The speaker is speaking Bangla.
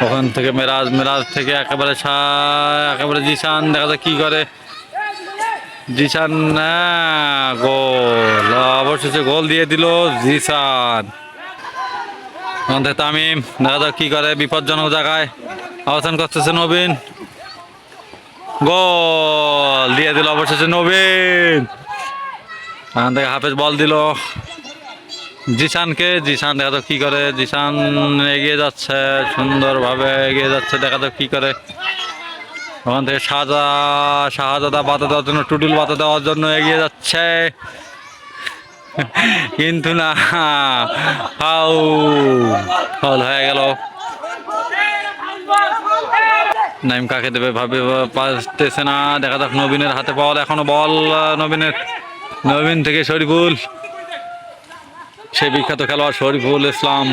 ওখান থেকে মেরাজ, মেরাজ থেকে একেবারে একেবারে জিসান, দেখা যাক কি করে জিসান। গোল, অবশেষে গোল দিয়ে দিল জিসান। ওখান থেকে তামিম, দেখা যাক কি করে, বিপজ্জনক জায়গায় অবস্থান করতেছে নবীন, গোল দিয়ে দিল অবশেষে নবীন। ওখান থেকে হাফেজ বল দিল জিসানকে, জিসান দেখা যাক কি করে, জিসান এগিয়ে যাচ্ছে, সুন্দরভাবে এগিয়ে যাচ্ছে, দেখা যাক কি করে। ওখান থেকে শাহজাদা বাধা দেওয়ার জন্য, টুটুল বাধা দেওয়ার জন্য এগিয়ে যাচ্ছে, কিন্তু না, ফাউল হয়ে গেল। নাইম কাকে দেবে ভাবে পারতেছে না, দেখা যাক নবীনের হাতে বল, এখনো বল নবীনের, নবীন থেকে শরীফুল, সেই বিখ্যাত খেলোয়াড় শরীফুল ইসলাম।